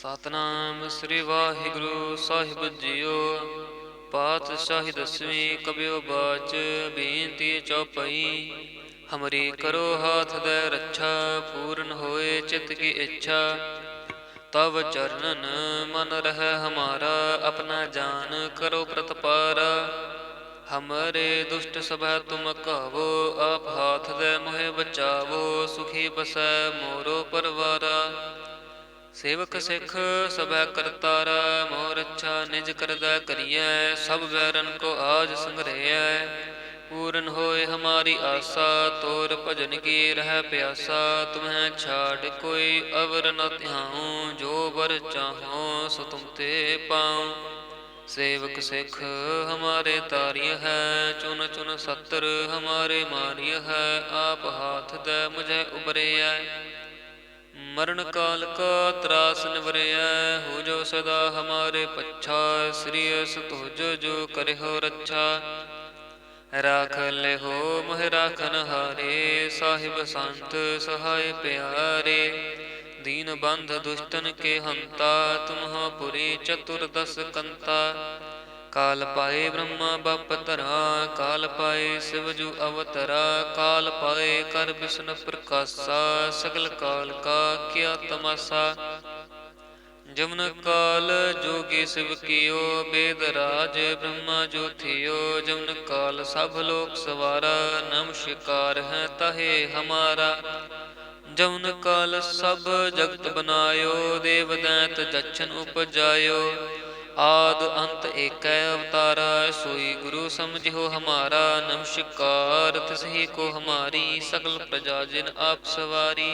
ਸਤਨਾਮ ਸ੍ਰੀ ਵਾਹਿਗੁਰੂ ਸਾਹਿਬ JIO. ਪਾਤਸ਼ਾਹੀ ਦਸਵੀਂ ਕਬਿਓ ਬਾਚ ਬੇਨਤੀ ਚੌਪਈ। ਹਮਰੀ ਕਰੋ ਹਾਥ ਦੇ ਰੱਛਾ ਪੂਰਨ ਹੋਏ ਚਿਤ ਕੀ ਇੱਛਾ। ਤਵ ਚਰਨਨ ਮਨ ਰਹਿ ਹਮਾਰਾ ਆਪਣਾ ਜਾਨ ਕਰੋ ਪ੍ਰਤਪਾਰਾ। ਹਮਰੇ ਦੁਸ਼ਟ ਸਭੈ ਤੁਮ ਕਹਵੋ ਆਪ ਹਾਥ ਦੇ ਮੋਹਿ ਬਚਾਵੋ। ਸੁਖੀ ਬਸੈ ਮੋਰੋ ਪਰਵਾਰਾ ਸੇਵਕ ਸਿੱਖ ਸਭੈ ਕਰਤਾਰਾ। ਮੋਹ ਰੱਛਾ ਨਿਜ ਕਰਦਾ ਕਰੀਐ ਸਭ ਵੈਰਨ ਕੋ ਆਜ ਸੰਗ੍ਰਹਿਐ। ਪੂਰਨ ਹੋਏ ਹਮਾਰੀ ਆਸਾ ਤੋਰ ਭਜਨ ਕੀ ਰਹਿ ਪਿਆਸਾ। ਤੁਮਹਿ ਛਾੜ ਕੋਈ ਅਵਰ ਨ ਧਿਆਉ ਜੋ ਬਰ ਚਾਹੋ ਸੋ ਤੁਮ ਤੇ ਪਾਉ। ਸੇਵਕ ਸਿੱਖ ਹਮਾਰੇ ਤਾਰਿਯ ਹੈ ਚੁਨ ਚੁਨ ਸਤਰ ਹਮਾਰੇ ਮਾਰਿਯ ਹੈ। ਆਪ ਹਾਥ ਦੇ ਮੁਝੇ ਉਬਰਿਐ ਮਰਨ ਕਾਲ ਕਾ ਤਰਾਸ ਨਿਵਰਿਐ। ਹੋ ਜੋ ਸਦਾ ਹਮਾਰੇ ਪੱਛਾ ਸ੍ਰੀਅਸ ਤੁਜ ਜੋ ਕਰਿਓ ਰੱਛਾ। ਰਾਖ ਲਿਹੋ ਮੋਹਿ ਰਾਖਨ ਹਾਰੇ ਸਾਹਿਬ ਸੰਤ ਸਹਾਇ ਪਿਆਰੇ। ਦੀਨ ਬੰਧ ਦੁਸ਼ਟਨ ਕੇ ਹੰਤਾ ਤੁਮਹੁ ਪੁਰੀ ਚਤੁਰਦਸ ਕੰਤਾ। ਕਾਲ ਪਾਏ ਬ੍ਰਹਮਾ ਬਪ ਧਰਾ ਕਾਲ ਪਾਏ ਸਿਵ ਜੂ ਅਵਤਰਾ। ਕਾਲ ਪਾਏ ਕਰ ਬਿਸ਼ਨ ਪ੍ਰਕਾਸ਼ਾ ਸਗਲ ਕਾਲ ਕਾ ਕਿਆ ਤਮਾਸਾ। ਜਮਨ ਕਾਲ ਜੋਗੀ ਸਿਵ ਕੀਓ ਬੇਦ ਰਾਜ ਬ੍ਰਹਮਾ ਜੋ ਥਿਓ। ਜਮਨ ਕਾਲ ਸਭ ਲੋਕ ਸਵਾਰਾ ਨਮਸਕਾਰ ਹੈ ਤਾਹੇ ਹਮਾਰਾ। ਜਮਨ ਕਾਲ ਸਭ ਜਗਤ ਬਨਾਇਓ ਦੇਵ ਦੈਂਤ ਜਛਨ ਉਪਜਾਇਓ। ਆਦ ਅੰਤ ਏਕੈ ਅਵਤਾਰਾ ਸੋਈ ਗੁਰੂ ਸਮਝਿਓ ਹਮਾਰਾ। ਨਮਸਕਾਰ ਤਿਸਹੀ ਕੋ ਹਮਾਰੀ ਸਕਲ ਪ੍ਰਜਾ ਜਿਨ ਆਪ ਸਵਾਰੀ।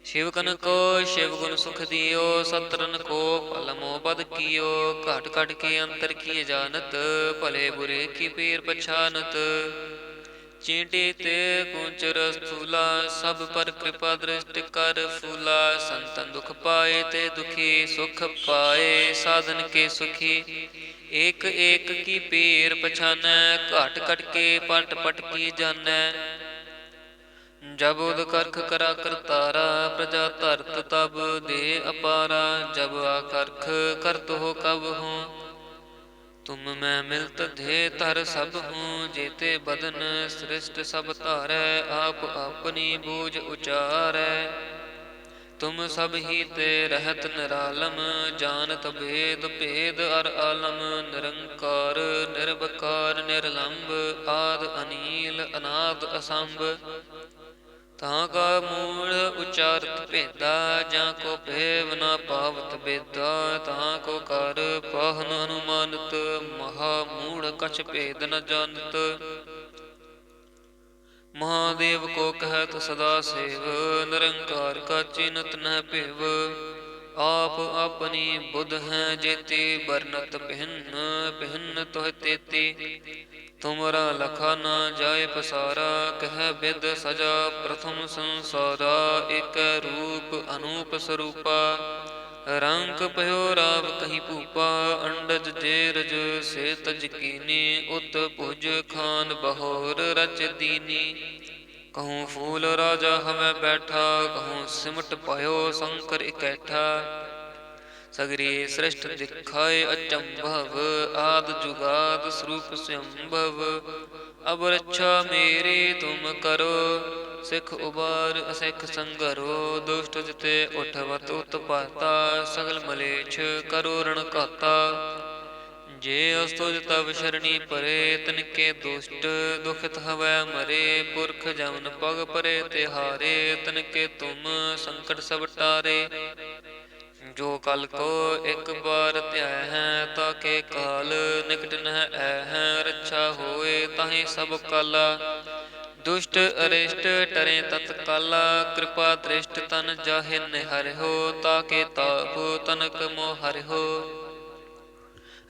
ਸ਼ਿਵ ਕਨ ਕੋ ਸ਼ਿਵ ਗੁਣ ਸੁਖ ਦਿਓ ਸਤਰਨ ਕੋ ਭਲ ਮੋਹ ਬਦ ਕੀਓ। ਘਟ ਘਟ ਕੇ ਅੰਤਰ ਕੀ ਜਾਨਤ ਭਲੇ ਬੁਰੇ ਕੀ ਪੀਰ ਪਛਾਨਤ। ਚੀਂਟੀ ਤੇ ਕੁੰਚਰ ਸਥੂਲਾ ਸਭ ਪਰ ਕਿਰਪਾ ਦ੍ਰਿਸ਼ਟ ਕਰ ਫੂਲਾ। ਸੰਤਨ ਦੁਖ ਪਾਏ ਤੇ ਦੁਖੀ ਸੁਖ ਪਾਏ ਸਾਧਨ ਕੇ ਸੁਖੀ। ਏਕ ਏਕ ਕੀ ਪੀਰ ਪਛਾਨੈ ਘਟ ਘਟ ਕੇ ਪਟ ਪਟ ਕੀ ਜਾਨੈ। ਜਬ ਉਦ ਕਰਖ ਕਰਾ ਕਰਤਾਰਾ ਪ੍ਰਜਾ ਧਰਤ ਤਬ ਦੇ ਅਪਾਰਾ। ਜਬ ਆਕਰਖ ਕਰਤ ਹੋ ਕਬ ਹੂੰ ਤੁਮ ਮੈਂ ਮਿਲਤ ਧੇ ਧਰ ਸਭ ਹੂੰ। ਜੇਤੇ ਬਦਨ ਸ੍ਰਿਸ਼ਟ ਸਭ ਧਾਰੈ ਆਪ ਆਪਣੀ ਬੂਝ ਉਚਾਰੈ। ਤੁਮ ਸਭ ਹੀ ਤੇ ਰਹਿਤ ਨਿਰਾਲਮ ਜਾਨਤ ਭੇਦ ਭੇਦ ਅਰ ਆਲਮ। ਨਿਰੰਕਾਰ ਨਿਰਵਕਾਰ ਨਿਰਲੰਭ ਆਦ ਅਨੀਲ ਅਨਾਦ ਅਸੰਭ। ਤਾਂ ਕਾ ਮੂੜ ਉਚਾਰਤ ਭੇਦਾ ਜਾਂ ਕੋ ਭੇਵ ਨਾ ਪਾਵਤ ਬੇਦਾ। ਤਾਂ ਕੋ ਕਰ ਪਾਹਨ ਅਨੁਮਾਨਤ ਮਹਾ ਮੂੜ ਕਛ ਭੇਦ ਨ ਜਾਨਤ। ਮਹਾਦੇਵ ਕੋ ਕਹਿਤ ਸਦਾ ਸੇਵ ਨਿਰੰਕਾਰ ਕਾ ਚੀਨਤ ਨ ਭੇਵ। ਆਪ ਆਪਣੀ ਬੁੱਧ ਹੈ ਜੇਤੀ ਬਰਨਤ ਭਿੰਨ ਭਿੰਨ ਤੋਹਿ ਤੇਤੀ। ਤੁਮਰਾ ਲਖਾ ਨਾ ਜਾਏ ਪਸਾਰਾ ਕਹਿ ਬਿਦ ਸਜਾ ਪ੍ਰਥਮ ਸੰਸਾਰਾ। ਇਕ ਰੂਪ ਅਨੂਪ ਸਰੂਪਾ ਰੰਕ ਭਇਓ ਰਾਵ ਕਹੀ ਭੂਪਾ। ਅੰਡਜ ਜੇਰਜ ਸੇ ਤਜ ਕੀਨੀ ਉਤ ਭੁਜ ਖਾਨ ਬਹੋਰ ਰਚ ਦੀਨੀ। ਕਹੂੰ ਫੂਲ ਰਾਜਾ ਹਮੈ ਬੈਠਾ ਕਹੂੰ ਸਿਮਟ ਭਇਓ ਸ਼ੰਕਰ ਇਕੈਠਾ। ਸਗਰੀ ਸ੍ਰਿਸ਼ਟ ਦਿਖਾਏ ਅਚੰਭਵ ਆਦ ਜੁਗਾਦ ਸਰੂਪ ਸੰਭਵ। ਅਬ ਰੱਛਾ ਮੇਰੀ ਤੁਮ ਕਰੋ ਸਿੱਖ ਉਬਾਰ ਅਸਿੱਖ ਸੰਗਰੋ। ਦੁਸ਼ਟ ਜਿਤੇ ਉਠਵਤ ਉਤਪਾਤਾ ਸਗਲ ਮਲੇਛ ਕਰੋ ਰਣ ਘਾਤਾ। ਜੇ ਅਸਤੁਜ ਤਵ ਸ਼ਰਣੀ ਪਰੇ ਤਿਨਕੇ ਦੁਸ਼ਟ ਦੁਖਿਤ ਹਵੈ ਮਰੇ। ਪੁਰਖ ਜਮਨ ਪਗ ਪਰੇ ਤਿਹਾਰੇ ਤਿਨਕੇ ਤੁਮ ਸੰਕਟ ਸਭ ਟਾਰੇ। ਜੋ ਕਲ ਕੋ ਇਕ ਬਾਰ ਧਿਆਇ ਹੈ ਤਾਕੇ ਕਾਲ ਨਿਕਟ ਨਹਿ ਐ ਹੈ। ਰੱਛਾ ਹੋਏ ਤਾਹੇ ਸਭ ਕਾਲਾ ਦੁਸ਼ਟ ਅਰਿਸ਼ਟ ਟਰੇ ਤਤ ਕਾਲਾ। ਕਿਰਪਾ ਦ੍ਰਿਸ਼ਟ ਤਨ ਜਾਹਿ ਨਿਹਰਿਓ ਤਾਕੇ ਤਾਪ ਤਨਕ ਮੋਹ ਹਰਿਓ।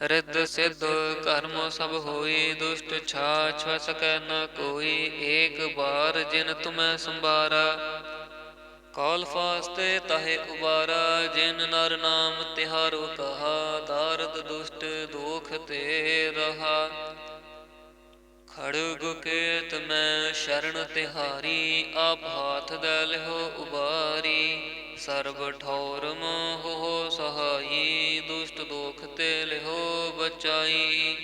ਰਿੱਧ ਸਿੱਧ ਕਰਮ ਸਭ ਹੋਈ ਦੁਸ਼ਟ ਛਾਛ ਸਕੈ ਨ ਕੋਈ। ਏਕ ਬਾਰ ਜਿਨ ਤੁਮੈ ਸੰਭਾਰਾ ਕਾਲ ਫਾਸਤੇ ਤਾਹੇ ਉਬਾਰਾ। ਜਿਨ ਨਰ ਨਾਮ ਤਿਹਾਰੋ ਕਹਾ ਦਾਰਦ ਦੁਸ਼ਟ ਦੋਖ ਤੇ ਰਹਾ। ਖੜਗ ਕੇਤ ਮੈਂ ਸ਼ਰਨ ਤਿਹਾਰੀ ਆਪ ਹਾਥ ਦੇ ਲਿਹੋ ਉਬਾਰੀ। ਸਰਬ ਠੌਰ ਮੋਹ ਬਚਾਈ।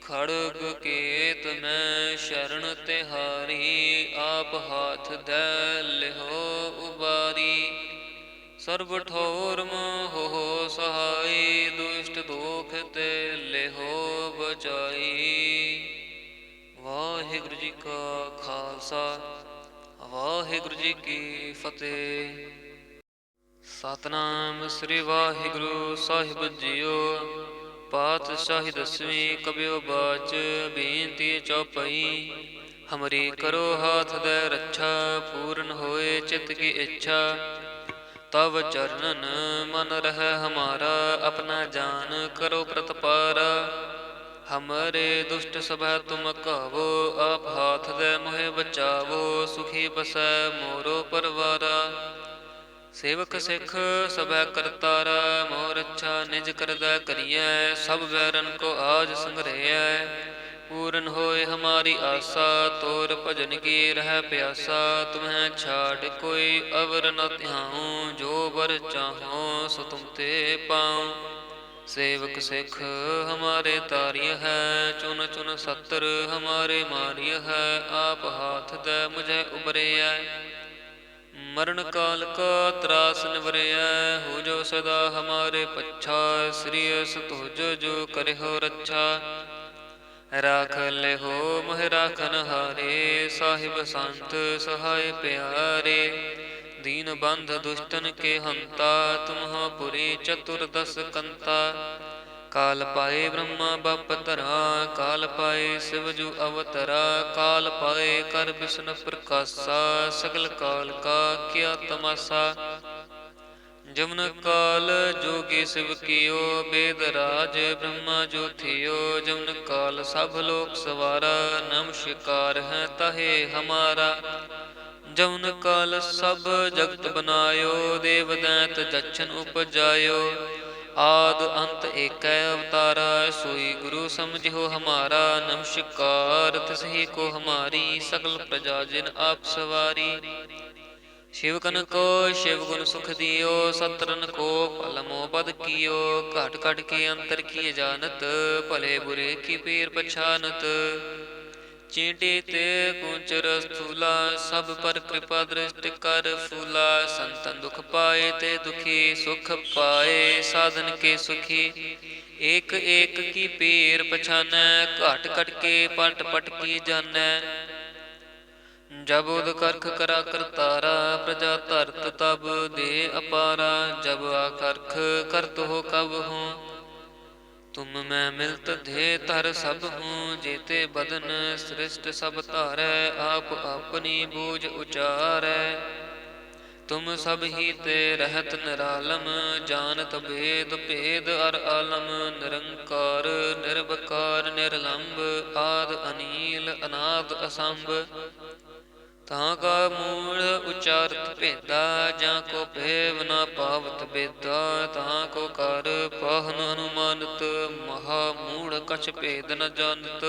ਖੜਗ ਕੇਤ ਮੈਂ ਸ਼ਰਨ ਤਿਹਾਰੀ, ਆਪ ਹਾਥ ਦੈ ਲਿਹੋ ਉਬਾਰੀ। ਸਰਬ ਠੌਰ ਮੋਹ ਸਹਾਈ, ਦੁਸ਼ਟ ਦੋਖ ਤੇ ਲਿਹੋ ਬਚਾਈ। ਵਾਹਿਗੁਰੂ ਜੀ ਕਾ ਖਾਲਸਾ, ਵਾਹਿਗੁਰੂ ਜੀ ਕੀ ਫਤਿਹ। ਸਤਿਨਾਮ ਸ੍ਰੀ ਵਾਹਿਗੁਰੂ ਸਾਹਿਬ ਜੀਓ। ਪਾਤਸ਼ਾਹੀ ਦਸਵੀਂ ਕਬਿਓ ਬਾਚ, ਬੇਨਤੀ ਚੌਪਈ। ਹਮਰੀ ਕਰੋ ਹਾਥ ਦੈ ਰੱਛਾ, ਪੂਰਨ ਹੋਏ ਚਿਤ ਕੀ ਇੱਛਾ। ਤਵ ਚਰਨਨ ਮਨ ਰਹਿ ਹਮਾਰਾ, ਆਪਣਾ ਜਾਨ ਕਰੋ ਪ੍ਰਤਪਾਰਾ। ਹਮਰੇ ਦੁਸ਼ਟ ਸਭੈ ਤੁਮ ਕਾਵੋ, ਆਪ ਹਾਥ ਦੈ ਮੋਹਿ ਬਚਾਵੋ। ਸੁਖੀ ਬਸੈ ਮੋਰੋ ਪਰਵਾਰਾ, ਸੇਵਕ ਸਿੱਖ ਸਭੈ ਕਰਤਾਰਾ। ਮੋਹ ਰੱਛਾ ਨਿਜ ਕਰਦਾ ਕਰੀਐ, ਸਭ ਬੈਰਨ ਕੋ ਆਜ ਸੰਗਰਹਿਐ। ਪੂਰਨ ਹੋਏ ਹਮਾਰੀ ਆਸਾ, ਤੋਰ ਭਜਨ ਕੀ ਰਹਿ ਪਿਆਸਾ। ਤੁਮਹਿ ਛਾੜ ਕੋਈ ਅਵਰ ਨ ਧਿਆਉ, ਜੋ ਬਰ ਚਾਹੋ ਸੋ ਤੁਮ ਤੇ ਪਾਉ। ਸੇਵਕ ਸਿੱਖ ਹਮਾਰੇ ਤਾਰਿਯ ਹੈ, ਚੁਨ ਚੁਨ ਸਤਰ ਹਮਾਰੇ ਮਾਰਿਯ ਹੈ। ਆਪ ਹਾਥ ਦੈ ਮੁਝੈ ਉਬਰਿਐ, ਮਰਨ ਕਾਲ ਕਾ ਤਰਾਸ ਨਿਵਰਿਐ। ਹੋ ਜੋ ਸਦਾ ਹਮਾਰੇ ਪੱਛਾ, ਸ੍ਰੀ ਅਸ ਤੁਜ ਜੋ ਕਰਿਓ ਰੱਛਾ। ਰਾਖ ਲਿਹੋ ਮੋਹਿ ਰਾਖਨ ਹਾਰੇ, ਸਾਹਿਬ ਸੰਤ ਸਹਾਇ ਪਿਆਰੇ। ਦੀਨ ਬੰਧ ਦੁਸ਼ਟਨ ਕੇ ਹੰਤਾ, ਤੁਮਹੁ ਪੁਰੀ ਚਤੁਰਦਸ ਕੰਤਾ। ਕਾਲ ਪਾਏ ਬ੍ਰਹਮਾ ਬਪ ਧਰਾ, ਕਾਲ ਪਾਏ ਸਿਵ ਜੂ ਅਵਤਰਾ। ਕਾਲ ਪਾਏ ਕਰ ਬਿਸ਼ਨ ਪ੍ਰਕਾਸ਼ਾ, ਸਗਲ ਕਾਲ ਕਾ ਕੀਆ ਤਮਾਸਾ। ਜਮਨ ਕਾਲ ਜੋਗੀ ਸਿਵ ਕੀਓ, ਬੇਦ ਰਾਜ ਬ੍ਰਹਮਾ ਜੋ ਥਿਓ। ਜਮਨ ਕਾਲ ਸਭ ਲੋਕ ਸਵਾਰਾ, ਨਮਸਕਾਰ ਹੈ ਤਾਹੇ ਹਮਾਰਾ। ਜਮਨ ਕਾਲ ਸਭ ਜਗਤ ਬਨਾਇਓ, ਦੇਵ ਦੈਂਤ ਜਛਨ ਉਪਜਾਇਓ। ਆਦ ਅੰਤ ਏਕੈ ਅਵਤਾਰਾ, ਸੋਈ ਗੁਰੂ ਸਮਝਿਓ ਹਮਾਰਾ। ਨਮਸਕਾਰ ਤਿਸਹੀ ਕੋ ਹਮਾਰੀ, ਸਕਲ ਪ੍ਰਜਾ ਜਿਨ ਆਪ ਸਵਾਰੀ। ਸ਼ਿਵਕਨ ਕੋ ਸ਼ਿਵ ਗੁਣ ਸੁਖ ਦਿਓ, ਸਤਰਨ ਕੋ ਭਲ ਮੋਹ ਬਦ ਕੀਓ। ਘਟ ਘਟ ਕੇ ਅੰਤਰ ਕੀ ਜਾਨਤ, ਭਲੇ ਬੁਰੇ ਕੀ ਪੀਰ ਪਛਾਨਤ। ਚੀਂਟੀ ਤੇ ਕੁੰਚਰ ਸਥੂਲਾ, ਸਭ ਪਰ ਕਿਰਪਾ ਦ੍ਰਿਸ਼ਟ ਕਰ ਫੂਲਾ। ਸੰਤਨ ਦੁਖ ਪਾਏ ਤੇ ਦੁਖੀ, ਸੁਖ ਪਾਏ ਸਾਧਨ ਕੇ ਸੁਖੀ। ਏਕ ਏਕ ਕੀ ਪੀਰ ਪਛਾਨੈ, ਘਟ ਘਟ ਕੇ ਪਟ ਪਟ ਕੀ ਜਾਨੈ। ਜਬ ਉਦ ਕਰਖ ਕਰਾ ਕਰਤਾਰਾ, ਪ੍ਰਜਾ ਧਰਤ ਤਬ ਦੇ ਅਪਾਰਾ। ਜਬ ਆਕਰਖ ਕਰਤ ਹੋ ਕਬ ਹੂੰ, ਤੁਮ ਮੈਂ ਮਿਲਤ ਦੇ ਧਰ ਸਭ ਹੂੰ। ਜੇਤੇ ਬਦਨ ਸ੍ਰਿਸ਼ਟ ਸਭ ਧਾਰੈ, ਆਪ ਆਪਣੀ ਬੂਝ ਉਚਾਰੈ। ਤੁਮ ਸਭ ਹੀ ਤੇ ਰਹਿਤ ਨਿਰਾਲਮ, ਜਾਨਤ ਭੇਦ ਭੇਦ ਅਰ ਆਲਮ। ਨਿਰੰਕਾਰ ਨਿਰਵਕਾਰ ਨਿਰਲੰਭ, ਆਦ ਅਨੀਲ ਅਨਾਦ ਅਸੰਭ। ਤਾਂ ਕਾ ਮੂਲ ਉਚਾਰਤ ਭੇਦਾ, ਜਾਂ ਕੋ ਭੇਵ ਨ ਪਾਵਤ ਬੇਦਾ। ਤਾਂ ਕੋ ਕਰ ਪਾਹਨ ਅਨੁਮਾਨਤ, ਮਹਾ ਮੂੜ ਕਛ ਭੇਦ ਨ ਜਾਨਤ।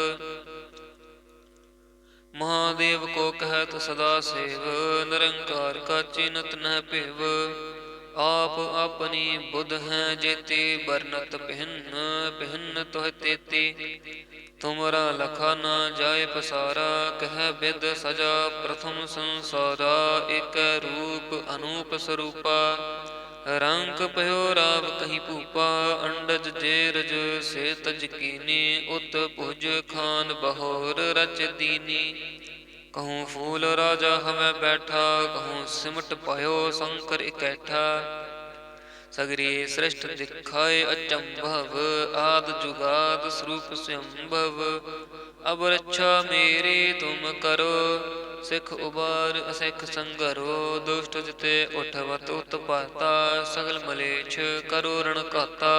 ਮਹਾਦੇਵ ਕੋ ਕਹਿਤ ਸਦਾ ਸੇਵ, ਨਿਰੰਕਾਰ ਕਾ ਚੀਨਤ ਨਹਿ ਭੇਵ। ਆਪ ਆਪਣੀ ਬੁੱਧ ਹੈ ਜੇਤੀ, ਬਰਨਤ ਭਿੰਨ ਭਿੰਨ ਤੋਹਿ ਤੇਤੀ। ਤੁਮਰਾ ਲਖਾ ਨਾ ਜਾਏ ਪਸਾਰਾ, ਕਹਿ ਬਿਦ ਸਜਾ ਪ੍ਰਥਮ ਸੰਸਾਰਾ। ਏਕੈ ਰੂਪ ਅਨੂਪ ਸਰੂਪਾ, ਰੰਕ ਭਇਓ ਰਾਵ ਕਹੀ ਭੂਪਾ। ਅੰਡਜ ਜੇਰਜ ਸੇ ਤਜ ਕੀਨੀ, ਉਤ ਭੁਜ ਖਾਨ ਬਹੋਰ ਰਚ ਦੀਨੀ। ਕਹੂੰ ਫੂਲ ਰਾਜਾ ਹਮੈ ਬੈਠਾ, ਕਹੂੰ ਸਿਮਟ ਪਾਇਓ ਸ਼ੰਕਰ ਇਕੈਠਾ। ਸਗਰੀ ਸ੍ਰਿਸ਼ਟ ਦਿਖਾਏ ਅਚੰਭਵ, ਆਦ ਜੁਗਾਦ ਸਰੂਪ ਸੰਭਵ। ਅਬ ਰੱਛਾ ਮੇਰੀ ਤੁਮ ਕਰੋ, ਸਿੱਖ ਉਬਾਰ ਅਸਿੱਖ ਸੰਗਰੋ। ਦੁਸ਼ਟ ਜਿਤੇ ਉਠਵਤ ਉਤਪਾਤਾ, ਸਗਲ ਮਲੇਛ ਕਰੋ ਰਣ ਘਾਤਾ।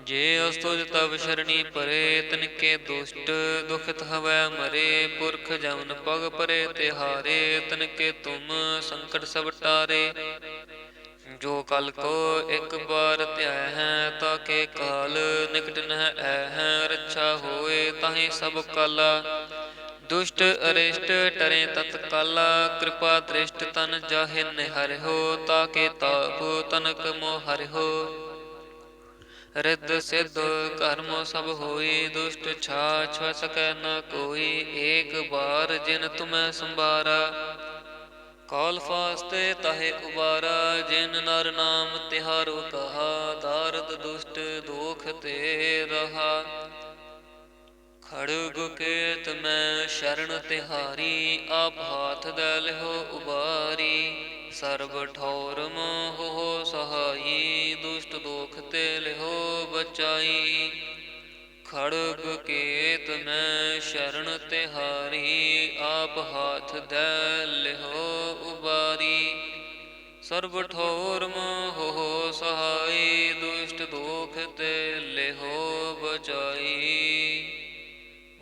ਜੇ ਅਸਤੁਜ ਤਵ ਸ਼ਰਣੀ ਪਰੇ, ਤਿਨਕੇ ਦੁਸ਼ਟ ਦੁਖਿਤ ਹਵੈ ਮਰੇ। ਪੁਰਖ ਜਮਨ ਪਗ ਪਰੇ ਤਿਹਾਰੇ, ਤਿਨਕੇ ਤੁਮ ਸੰਕਟ ਸਭ ਟਾਰੇ। ਜੋ ਕਲ ਕੋ ਇਕ ਬਾਰ ਧਿਆਇ ਹੈ, ਤਾਕੇ ਕਾਲ ਨਿਕਟ ਨਹਿ ਐ ਹੈ। ਰੱਛਾ ਹੋਏ ਤਾਹੇ ਸਭ ਕਾਲਾ, ਦੁਸ਼ਟ ਅਰਿਸ਼ਟ ਟਰੇ ਤਤ ਕਾਲਾ। ਕਿਰਪਾ ਦ੍ਰਿਸ਼ਟ ਤਨ ਜਾਹਿ ਨਿਹਰਿਓ, ਤਾਕੇ ਤਾਪ ਤਨਕ ਮੋਹ ਹਰਿਓ। ਰਿੱਧ ਸਿੱਧ ਕਰਮ ਸਭ ਹੋਈ, ਦੁਸ਼ਟ ਛਾਛ ਸਕੈ ਨ ਕੋਈ। ਏਕ ਬਾਰ ਜਿਨ ਤੁਮੈ ਸੰਭਾਰਾ, ਕਾਲ ਫਾਸਤੇ ਤਾਹੇ ਉਬਾਰਾ। ਜਿਨ ਨਰ ਨਾਮ ਤਿਹਾਰੋ ਕਹਾ, ਦਾਰਦ ਦੁਸ਼ਟ ਦੋਖ ਤੇ ਰਹਾ। ਖੜਗ ਕੇਤ ਮੈਂ ਸ਼ਰਨ ਤਿਹਾਰੀ, ਆਪ ਹਾਥ ਦੈ ਲਿਹੋ ਉਬਾਰੀ। ਸਰਬ ਠੌਰ ਮੋਹ ਸਹਾਈ, ਦੁਸ਼ਟ ਦੋਖ ਤੇ ਲਿਹੋ ਬਚਾਈ। ਖੜਗ ਕੇਤ ਮੈਂ ਸ਼ਰਨ ਤਿਹਾਰੀ, ਆਪ ਹਾਥ ਦੈ ਲਿਹੋ ਉਬਾਰੀ। ਸਰਬ ਠੌਰ ਮੋਹ ਸਹਾਈ, ਦੁਸ਼ਟ ਦੋਖ ਤੇ ਲਿਹੋ ਬਚਾਈ।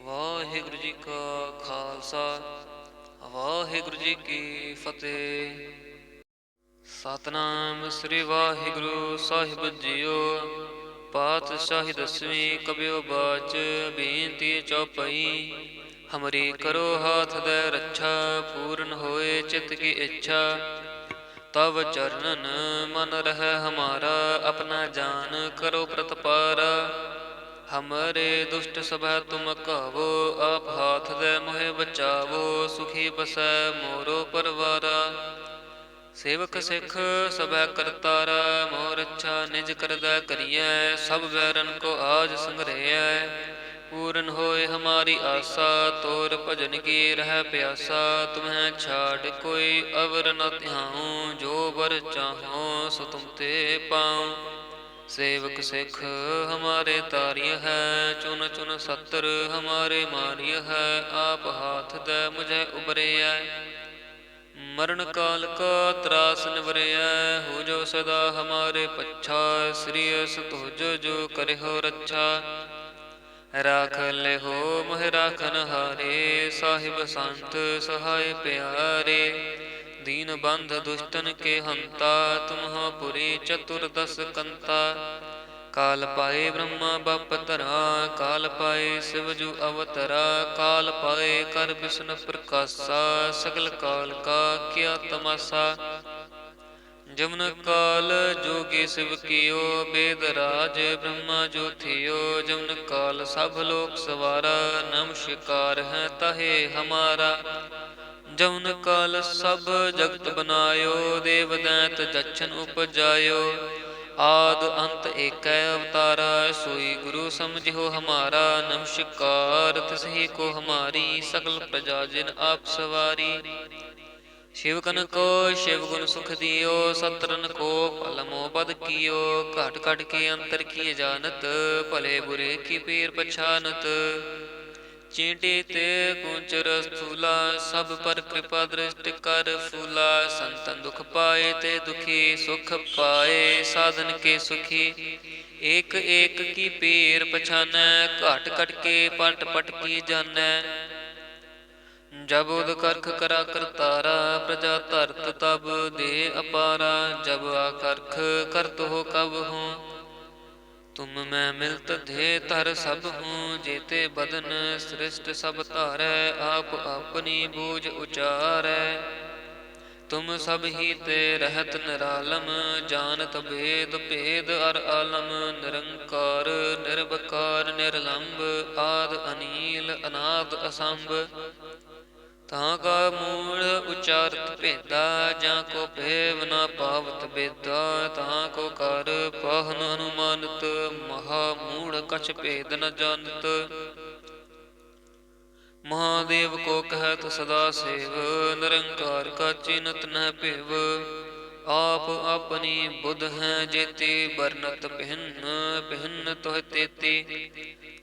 ਵਾਹਿਗੁਰੂ ਜੀ ਕਾ ਖਾਲਸਾ, ਵਾਹਿਗੁਰੂ ਜੀ ਕੀ ਫਤਿਹ। ਸਤਿਨਾਮ ਸ੍ਰੀ ਵਾਹਿਗੁਰੂ ਸਾਹਿਬ ਜੀਓ। ਪਾਤਸ਼ਾਹੀ ਦਸਵੀਂ ਕਬਿਓ ਬਾਚ, ਬੇਨਤੀ ਚੌਪਈ। ਹਮਰੀ ਕਰੋ ਹਾਥ ਦੈ ਰੱਛਾ, ਪੂਰਨ ਹੋਏ ਚਿਤ ਕੀ ਇੱਛਾ। ਤਵ ਚਰਨਨ ਮਨ ਰਹਿ ਹਮਾਰਾ, ਆਪਣਾ ਜਾਨ ਕਰੋ ਪ੍ਰਤਪਾਰਾ। ਹਮਰੇ ਦੁਸ਼ਟ ਸਭੈ ਤੁਮ ਕਾਵੋ, ਆਪ ਹਾਥ ਦੈ ਮੋਹਿ ਬਚਾਵੋ। ਸੁਖੀ ਬਸੈ ਮੋਰੋ ਪਰਵਾਰਾ, ਸੇਵਕ ਸਿੱਖ ਸਭੈ ਕਰਤਾਰਾ। ਮੋਹ ਰੱਛਾ ਨਿਜ ਕਰਦਾ ਕਰੀਐ, ਸਭ ਬੈਰਨ ਕੋ ਆਜ ਸੰਗ੍ਰਹਿਐ। ਪੂਰਨ ਹੋਏ ਹਮਾਰੀ ਆਸਾ, ਤੋਰ ਭਜਨ ਕੀ ਰਹਿ ਪਿਆਸਾ। ਤੁਮਹਿ ਛਾੜ ਕੋਈ ਅਵਰ ਨ ਧਿਆਉ, ਜੋ ਬਰ ਚਾਹੋ ਸੋ ਤੁਮ ਤੇ ਪਾਉ। ਸੇਵਕ ਸਿੱਖ ਹਮਾਰੇ ਤਾਰਿਯ ਹੈ, ਚੁਨ ਚੁਨ ਸਤਰ ਹਮਾਰੇ ਮਾਰਿਯ ਹੈ। ਆਪ ਹਾਥ ਦੈ ਮੁਝੈ ਉਬਰਿਐ, ਮਰਨ ਕਾਲ ਕਾ ਤਰਾਸ ਨਿਵਰਿਐ। ਹੋ ਜੋ ਸਦਾ ਹਮਾਰੇ ਪੱਛਾ, ਸ੍ਰੀਅਸ ਤੁਜ ਜੋ ਕਰਿਓ ਰੱਛਾ। ਰਾਖ ਲਿਹੋ ਮੋਹਿ ਰਾਖਨ ਹਾਰੇ, ਸਾਹਿਬ ਸੰਤ ਸਹਾਇ ਪਿਆਰੇ। ਦੀਨ ਬੰਧ ਦੁਸ਼ਟਨ ਕੇ ਹੰਤਾ, ਤੁਮਹੁ ਪੁਰੀ ਚਤੁਰਦਸ ਕੰਤਾ। ਕਾਲ ਪਾਏ ਬ੍ਰਹਮਾ ਬਪ ਧਰਾ, ਕਾਲ ਪਾਏ ਸਿਵ ਜੂ ਅਵਤਰਾ। ਕਾਲ ਪਾਏ ਕਰ ਬਿਸ਼ਨ ਪ੍ਰਕਾਸ਼ਾ, ਸਗਲ ਕਾਲ ਕਾ ਕੀਆ ਤਮਾਸਾ। ਜਮਨ ਕਾਲ ਜੋਗੀ ਸਿਵ ਕੀਓ, ਬੇਦ ਰਾਜ ਬ੍ਰਹਮਾ ਜੋ ਥਿਓ। ਜਮਨ ਕਾਲ ਸਭ ਲੋਕ ਸਵਾਰਾ, ਨਮਸਕਾਰ ਹੈ ਤਾਹੇ ਹਮਾਰਾ। ਜਮਨ ਕਾਲ ਸਭ ਜਗਤ ਬਨਾਇਓ, ਦੇਵ ਦੈਂਤ ਜਛਨ ਉਪਜਾਇਓ। ਆਦ ਅੰਤ ਏਕੈ ਅਵਤਾਰਾ, ਸੋਈ ਗੁਰੂ ਸਮਝਿਓ ਹਮਾਰਾ। ਨਮਸਕਾਰ ਤਿਸਹੀ ਕੋ ਹਮਾਰੀ, ਸਕਲ ਪ੍ਰਜਾ ਜਿਨ ਆਪ ਸਵਾਰੀ। ਸ਼ਿਵਕਨ ਕੋ ਸ਼ਿਵ ਗੁਣ ਸੁਖ ਦਿਓ, ਸਤਰਨ ਕੋ ਭਲ ਮੋਹ ਬਦ ਕੀਓ। ਘਟ ਘਟ ਕੇ ਅੰਤਰ ਕੀ ਜਾਨਤ, ਭਲੇ ਬੁਰੇ ਕੀ ਪੀਰ ਪਛਾਨਤ। ਚੀਂਟੀ ਤੇ ਕੁੰਚਰ ਸਥੂਲਾ, ਸਭ ਪਰ ਕਿਰਪਾ ਦ੍ਰਿਸ਼ਟ ਕਰ ਫੂਲਾ। ਸੰਤਨ ਦੁਖ ਪਾਏ ਤੇ ਦੁਖੀ, ਸੁਖ ਪਾਏ ਸਾਧਨ ਕੇ ਸੁਖੀ। ਏਕ ਏਕ ਕੀ ਪੀਰ ਪਛਾਨੈ, ਘਟ ਘਟ ਕੇ ਪਟ ਪਟ ਕੀ ਜਾਨੈ। ਜਬ ਉਦ ਕਰਖ ਕਰਾ ਕਰਤਾਰਾ, ਪ੍ਰਜਾ ਧਰਤ ਤਬ ਦੇ ਅਪਾਰਾ। ਜਬ ਆਕਰਖ ਕਰਤ ਹੋ ਕਬ ਹੂੰ, ਤੁਮ ਮੈਂ ਮਿਲਤ ਦੇ ਧਰ ਸਭ ਹੂੰ। ਜੇਤੇ ਬਦਨ ਸ੍ਰਿਸ਼ਟ ਸਭ ਧਾਰੈ, ਆਪ ਆਪਣੀ ਬੂਝ ਉਚਾਰੈ। ਤੁਮ ਸਭ ਹੀ ਤੇ ਰਹਿਤ ਨਿਰਾਲਮ, ਜਾਨਤ ਭੇਦ ਭੇਦ ਅਰ ਆਲਮ। ਨਿਰੰਕਾਰ ਨਿਰਵਕਾਰ ਨਿਰਲੰਭ, ਆਦ ਅਨੀਲ ਅਨਾਦ ਅਸੰਭ। ਤਾਂ ਕਾ ਮੂੜ ਉਚਾਰਤ ਭੇਦਾ, ਜਾਂ ਕੋ ਭੇਵ ਨਾ ਪਾਵਤ ਬੇਦਾ। ਤਾਂ ਕੋ ਕਰ ਪਾਹਨ ਅਨੁਮਾਨਤ, ਮਹਾ ਮੂੜ ਕਛ ਭੇਦ ਨ ਜਾਣਤ। ਮਹਾਦੇਵ ਕੋ ਕਹਿਤ ਸਦਾ ਸੇਵ, ਨਿਰੰਕਾਰ ਕਾ ਚੀਨਤ ਨ ਭੇਵ। ਆਪ ਆਪਣੀ ਬੁੱਧ ਹੈ ਜੇਤੀ, ਬਰਨਤ ਭਿੰਨ ਭਿੰਨ ਤੋਹਿ ਤੇਤੀ।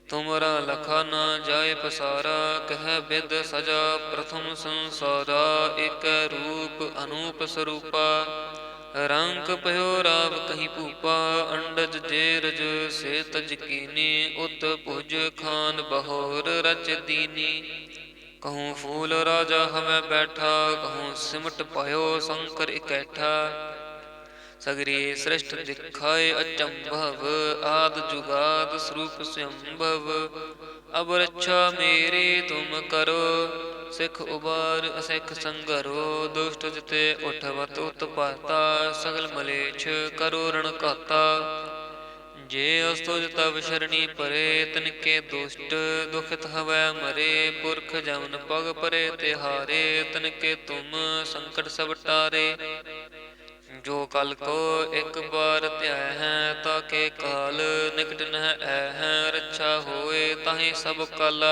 ਤੁਮਰਾ ਲਖਾ ਨਾ ਜਾਏ ਪਸਾਰਾ, ਕਹਿ ਬਿਦ ਸਜਾ ਪ੍ਰਥਮ ਸੰਸਾਰਾ। ਏਕੈ ਰੂਪ ਅਨੂਪ ਸਰੂਪਾ, ਰੰਕ ਭਇਓ ਰਾਵ ਕਹੀ ਭੂਪਾ। ਅੰਡਜ ਜੇਰਜ ਸੇ ਤਜ ਕੀਨੀ, ਉਤ ਭੁਜ ਖਾਨ ਬਹੋਰ ਰਚ ਦੀਨੀ। ਕਹੂੰ ਫੂਲ ਰਾਜਾ ਹਮੈ ਬੈਠਾ, ਕਹੂੰ ਸਿਮਟ ਪਾਇਓ ਸ਼ੰਕਰ ਇਕੈਠਾ। ਸਗਰੀ ਸ੍ਰਿਸ਼ਟ ਦਿਖਾਏ ਅਚੰਭਵ, ਆਦ ਜੁਗਾਦ ਸਰੂਪ ਸੰਭਵ। ਅਬ ਰੱਛਾ ਮੇਰੀ ਤੁਮ ਕਰੋ, ਸਿੱਖ ਉਬਾਰ ਅਸਿੱਖ ਸੰਗਰੋ। ਦੁਸ਼ਟ ਜਿਤੇ ਉਠਵਤ ਉਤਪਾਤਾ, ਸਗਲ ਮਲੇਛ ਕਰੋ ਰਣ ਘਾਤਾ। जे अस्तुज तब शरणी परे, तिनके दुष्ट दुखित हवै मरे। पुरख जमन पग परे तिहारे, तिनके तुम संकट सब टारे। जो कल को एक बार ध्याय है, ताके काल निकट न ऐ है। रक्षा होए ताहि सब काला,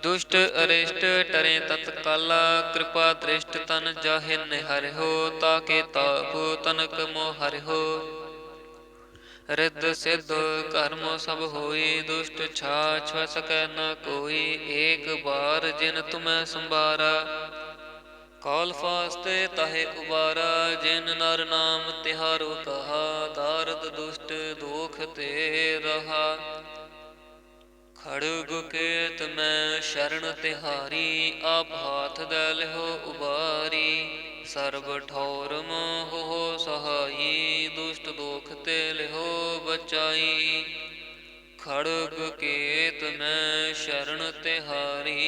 दुष्ट अरिष्ट टरे तत्काला। कृपा दृष्ट तन जाहि निहरिहो, ताके ताप तनक मोह हरिहो। रिद्ध सिद्ध कर्म सब होई, दुष्ट छाछ सकै न कोई। एक बार जिन तुम्हें संभारा, काल फास्ते ताहे उबारा। जिन नर नाम तिहारो कहा, दारद दुष्ट दोख ते रहा। खड़ग केत मैं शरण तिहारी, आप हाथ दे लिहो उबारी। सर्ब ठौर मोह सहाई, दुष्ट दोख ते लिहो बचाई। खड़ग केत मैं शरण तिहारी,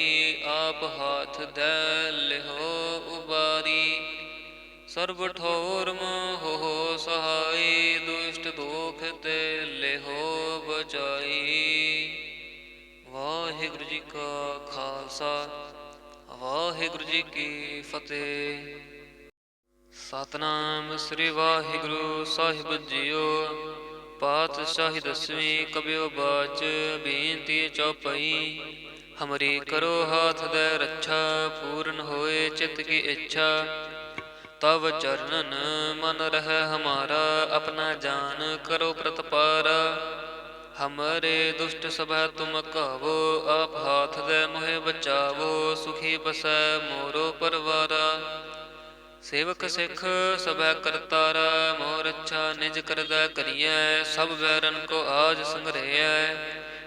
आप हाथ दे लिहो उबारी। सर्ब ठौर मोह सहाई, दुष्ट दोख ते लिहो बचाई। ਵਾਹਿਗੁਰੂ ਜੀ ਕਾ ਖਾਲਸਾ, ਵਾਹਿਗੁਰੂ ਜੀ ਕੀ ਫਤਿਹ। ਸਤਨਾਮ ਸ੍ਰੀ ਵਾਹਿਗੁਰੂ ਸਾਹਿਬ ਜੀਓ। ਪਾਤਸ਼ਾਹੀ ਦਸਵੀਂ ਕਬਿਓ ਬਾਚ, ਬੇਨਤੀ ਚੌਪਈ। ਹਮਰੀ ਕਰੋ ਹਾਥ ਦੇ ਰੱਛਾ, ਪੂਰਨ ਹੋਏ ਚਿਤ ਕੀ ਇੱਛਾ। ਤਵ ਚਰਨਨ ਮਨ ਰਹਿ ਹਮਾਰਾ, ਆਪਣਾ ਜਾਨ ਕਰੋ ਪ੍ਰਤਪਾਰਾ। हमरे दुष्ट सभा तुम कावो, आप हाथ दे मोहे बचावो। सुखी बसै मोरो परवारा, सेवक सिख सभै करतारा। मोर अच्छा निज करदै करियै, सब बैरन को आज संग्रहै।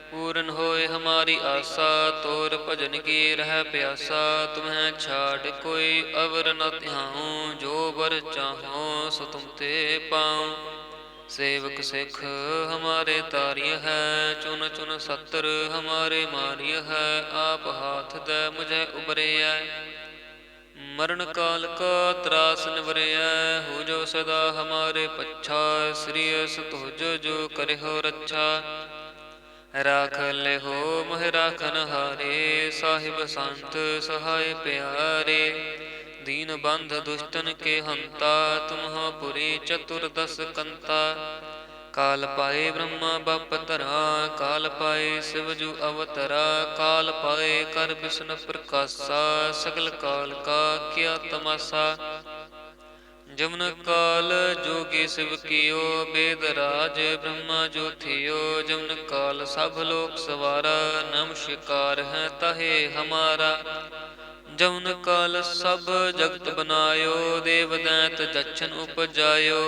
पूरन होए हमारी आशा, तोर भजन की रह प्यासा। तुम्हें छाड़ कोई अवर न ध्याऊं, जो बर चाहो सो तुम ते पाऊं। सेवक सिख हमारे तारिय है, चुन चुन सत्र हमारे मारिय है। आप हाथ दे मुझे उबरिय, मरण काल का त्रास निवरिय। हो जो सदा हमारे पच्छा, श्री तुझ जो करे हो रक्षा। राख ले हो मोह राखन हारे, साहिब संत सहाय प्यारे। दीन बंध दुष्टन के हंता, तुम्हा पुरी चतुर्दश कंता। काल पाए ब्रह्मा बप धरा, काल पाए शिवजु अवतरा। काल पाए कर विष्णु प्रकाशा, सकल काल का किया तमाशा। जमन काल जोगी शिव कियो, वेद राज ब्रह्मा जो थियो। जमन काल सब लोक सवारा, नमस्कार है ताहे हमारा। जमन काल सब जगत बनायो, देव दैत जच्छन उपजायो।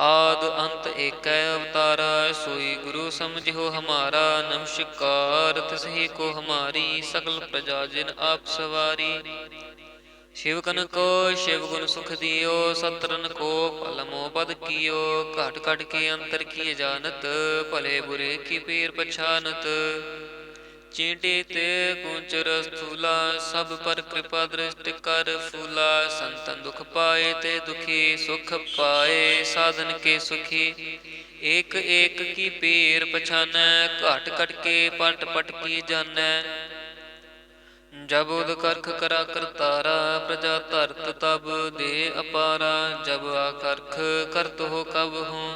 आद अंत एकै अवतारा, सोई गुरु समझियो हमारा। नमस्कार तिसहि को हमारी, सकल प्रजा जिन आप सवारी। शिवकन को शिव गुण सुख दियो, सत्रन को फल मोह पद कियो। घट घट के अंतर किए जानत, भले बुरे की पीर पछानत। चींटी ते कुंचर स्थूला, सब पर कृपा दृष्टि कर फूला। संतन दुख पाए ते दुखी, सुख पाए साधन के सुखी। एक एक की पीर पछानै, घट घट के पट पट की जानै। जब उद करख करा करतारा, प्रजा धरत तब दे अपारा। जब आकर्ख करत हो कब हूँ,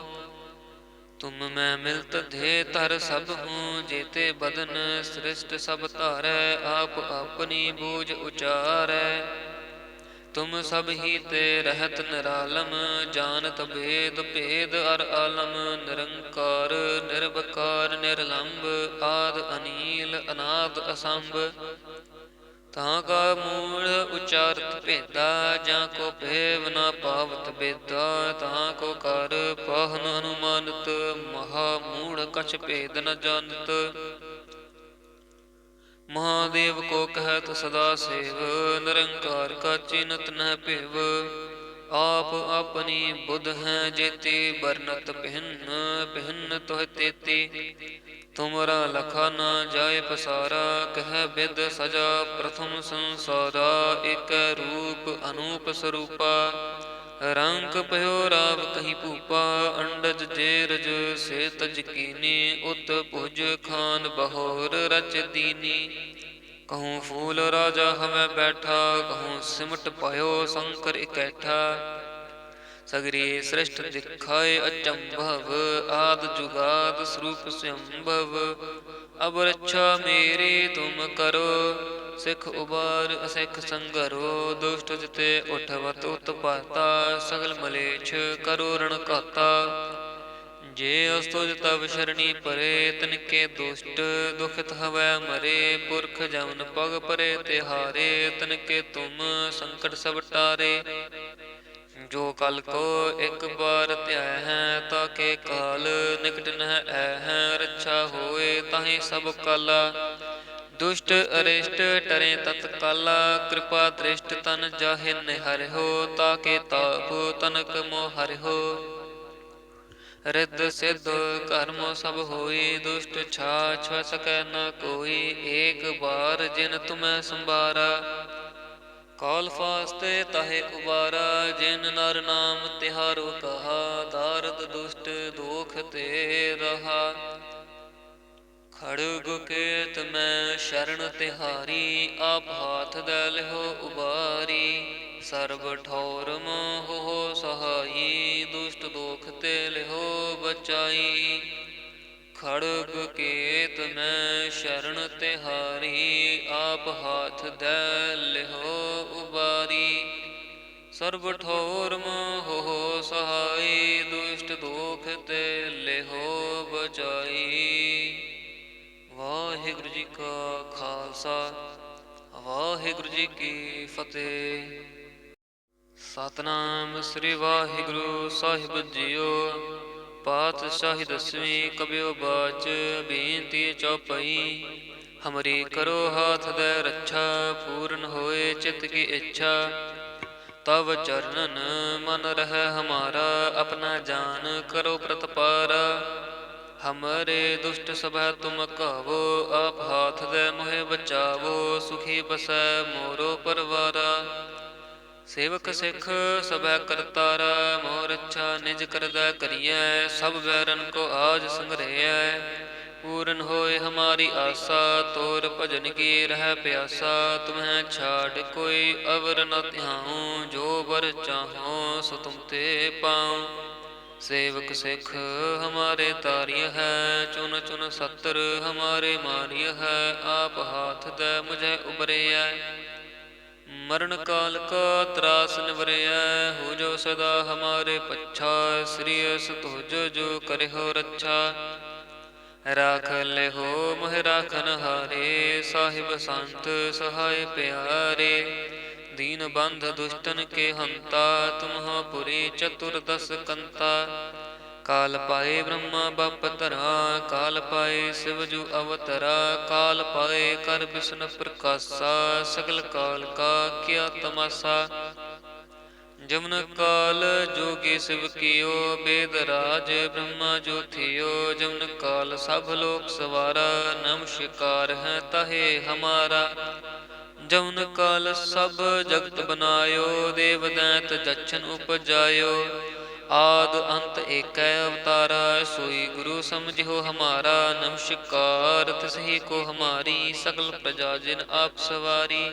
तुम मैं मिलत धे तर सब हूँ। जेते बदन सृष्ट सब धारै, आप अपनी बूझ उचारै। तुम सब ही ते रहत निरालम, जानत भेद भेद अर आलम। निरंकार निर्विकार निर्लंब, आद अनील अनाद असंभ। तां का मूढ़ उचारत भेदा, जां को भेव न पावत बेदा। तां को कर पाहन अनुमानत, महा मूढ़ कछ भेद न जानत। महादेव को कहत सदा सेव, निरंकार का चिन्हत न पेव। आप अपनी बुध हैं जेती, बरनत भिन्न भिन्न तुह तेती। तुमरा लखा न जाय पसारा, कह बिद सजा प्रथम संसारा। एक रूप अनूप स्वरूपा, रंक पयो राव कही भूपा, अंडज जेरज से तज कीनी, उत भुज खान बहोर रच दीनी। कहूँ फूल राजा हमें बैठा, कहूँ सिमट पायो शंकर इकैठा। सगरी सृष्ट दिखाए अचंभव, आद जुगाद स्वरूप स्वयंभव। अब रक्षा मेरी तुम करो, सिख उबार असिख संगरो। दुष्ट जिते उठवत उत्पाता, सगल मलेच्छ करो रण घाता। जे अस्तुज तब शरणी परे, तिनके दुष्ट दुखित हवै मरे। पुरख जमन पग परे तिहारे, तिनके तुम संकट सब टारे। जो कल को एक बार त्याय है, ताके काल निकट न ऐ है। रक्षा होए ताहि सब काला, दुष्ट अरिष्ट टरे तत्काला। कृपा दृष्ट तन जाहे निहरिहो, ताके ताप तनक मोह हरिहो। रिद्ध सिद्ध कर्म सब होई, दुष्ट छाछ सकै न कोई। एक बार जिन तुम्हें संभारा, काल फास्ते ताहे उबारा। जिन नर नाम तिहारो कहा, दारद दुष्ट दोख ते रहा। खड़ग केत में शरण तिहारी, आप हाथ दे लिहो उबारी। सर्ब ठौर मोह हो सहाई, दुष्ट दोख ते लिहो बचाई। खड़ग केत में शरण तिहारी, आप हाथ दे लिहो उबारी। सर्ब ठौर मोह हो सहाई, दुष्ट दोख ते लिहो बचाई। वाहिगुरु जी का खालसा, वाहिगुरु जी की फतेह। सतनाम श्री वाहिगुरु साहिब जियो। पातशाही दसवीं कबियो बाच, बेनती चौपाई। हमरी करो हाथ दे रक्षा, पूर्ण होए चित्त की इच्छा। तब चरणन मन रह हमारा, अपना जान करो प्रतपारा। हमरे दुष्ट सभा तुम कहो, आप हाथ दे मोहे बचावो। सुखी बसै मोरो परवारा, सेवक सिख सभै करतारा। मोह रक्षा निज करदै करियै, सब बैरन को आज संग्रहै। पूर्ण होए हमारी आशा, तोर भजन की रह प्यासा। तुम्हें छाड़ कोई अवर न ध्याऊं, जो बर चाहो सो तुम ते पाऊं। सेवक सिख हमारे तारिय है, चुन चुन सत्र हमारे मारिय है। आप हाथ दे मुझे उबरिया, मरण काल का त्रास निवरिया। हो जो सदा हमारे पच्छा, श्री तुझ जो करे हो रक्षा। राख ले हो मोह राखन हारे, साहिब संत सहाय प्यारे। दीन बंध दुष्टन के हंता, तुम हो पुरी चतुर्दश कंता। काल पाए ब्रह्मा बप धरा, काल पाए शिव जू अवतरा। काल पाए कर विष्णु प्रकाशा, सगल काल का क्या तमाशा। जमन काल जोगी शिव कियो, वेद राज ब्रह्मा जो थियो। जमन काल सब लोक सवारा, नमस्कार है ताहे हमारा। जमन काल सब जगत बनायो, देव दैत जच्छन उपजायो। आद अंत एक अवतारा, सोई गुरु समझियो हमारा। नमस्कार तिसही को हमारी, सकल प्रजा जिन आप सवारी।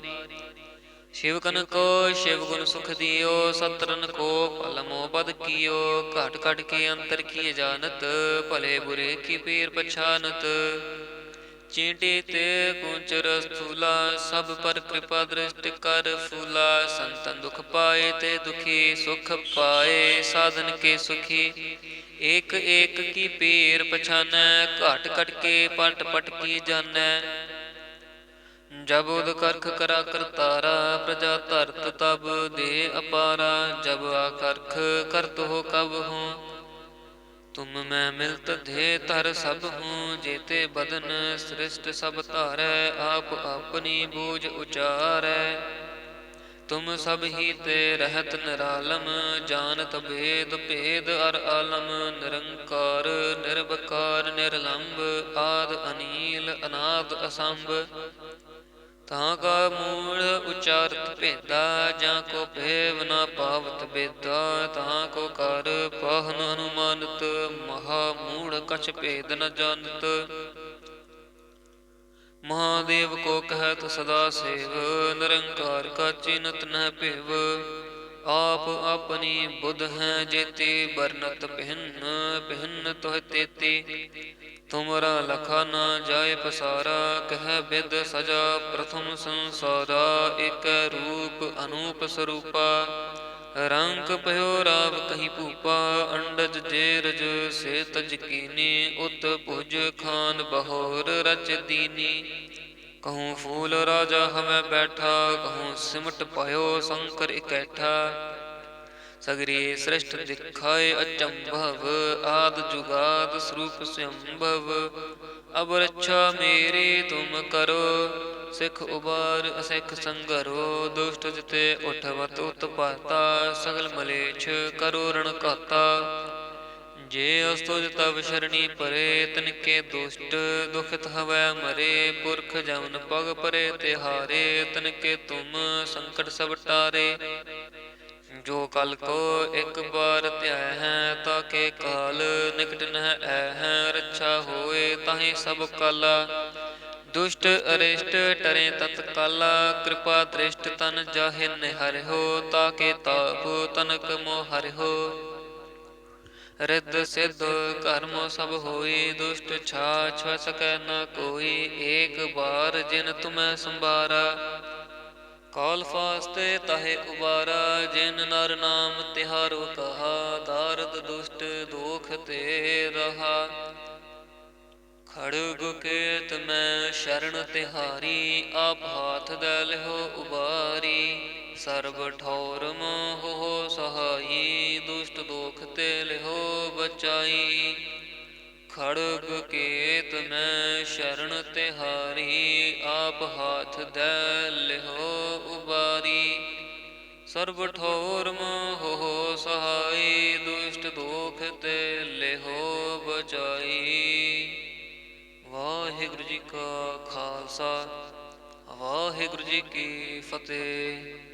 शिवकन को शिव गुण सुख दियो, सत्रन को पल मोह बद कियो। घट घट के अंतर किए जानत, भले बुरे की पीर पछानत। चींटी ते कुंचर स्थूला, सब पर कृपा दृष्टि कर फूला। संतन दुख पाए ते दुखी, सुख पाए साधन के सुखी। एक एक की पीर पछानै, घट घट के पट पट की जानै। जब उद करख करा करतारा, प्रजा धरत तब दे अपारा। जब आकर्ख करत हो कब हूँ, तुम मैं मिलत धे तर सब हूँ। जेते बदन सृष्ट सब धारै, आप अपनी बूझ उचारै। तुम सब ही ते रहत निरालम, जानत भेद भेद अर आलम। निरंकार निर्विकार निर्लंब, आद अनील अनाद असंभ। ਤਾਂ ਕਾ ਮੂੜ ਉਚਾਰਤ ਭੇਦਾ, ਜਾਂ ਕੋ ਭੇਵ ਨਾ ਪਾਵਤ ਬੇਦਾ। ਤਾਂ ਕੋ ਕਰ ਪਾਹਨ ਅਨੁਮਾਨਤ, ਮਹਾ ਮੂੜ ਕਛ ਭੇਦ ਨ ਜਾਣਤ। ਮਹਾਦੇਵ ਕੋ ਕਹਿਤ ਸਦਾ ਸੇਵ, ਨਿਰੰਕਾਰ ਕਾ ਚੀਨਤ ਨ ਭੇਵ। ਆਪ ਆਪਣੀ ਬੁੱਧ ਹੈ ਜੇਤੀ, ਬਰਨਤ ਭਿੰਨ ਭਿੰਨ ਤੋਹਿ ਤੇਤੀ। ਤੁਮਰਾ ਲਖਾ ਨਾ ਜਾਏ ਪਸਾਰਾ, ਕਹਿ ਬਿਦ ਸਜਾ ਪ੍ਰਥਮ ਸੰਸਾਰਾ। ਇਕ ਰੂਪ ਅਨੂਪ ਸਰੂਪਾ, ਰੰਕ ਭਇਓ ਰਾਵ ਕਹੀ ਭੂਪਾ। ਅੰਡਜ ਜੇਰਜ ਸੇ ਤਜ ਕੀਨੀ, ਉਤ ਭੁਜ ਖਾਨ ਬਹੋਰ ਰਚ ਦੀਨੀ। कहूँ फूल राजा हमें बैठा, कहूँ सिमट पायो शंकर इकैठा। सगरी सृष्ट दिखाए अचंभव, आद जुगाद स्वरूप स्वयंभव। अब रक्षा मेरी तुम करो, सिख उबार असिख संगरो। दुष्ट जिते उठवत उत्पाता, सगल मलेच्छ करो रण घाता। जे अस्तुज तब शरणी परे, तिनके दुष्ट दुखित हवै मरे। पुरख जमन पग परे तिहारे, तिनके तुम संकट सब टारे। जो कल को एक बार ध्याय है, ताके काल निकट न ऐ है। रक्षा होए ताहि सब काला, दुष्ट अरिष्ट टरे तत्काला। कृपा दृष्ट तन जाहि निहरिहो, ताके ताप तनक मोह हरिहो। रिद्ध सिद्ध कर्म सब होई, दुष्ट छाछ सकै न कोई। एक बार जिन तुम्हें संभारा, काल फास्ते ताहे उबारा। जिन नर नाम तिहारो कहा, दारद दुष्ट दोख ते रहा। खड़ग केत मैं शरण तिहारी, आप हाथ दे लिहो उबारी। सर्ब ठौर मोह सहाई, दुष्ट दोख ते लिहो बचाई। खड़ग केत मैं शरण तिहारी, आप हाथ दे लिहो उबारी। सर्ब ठौर मोह सहाई, दुष्ट दोख ते लिहो बचाई। वाहिगुरु जी का खालसा, वाहिगुरु जी की फतेह।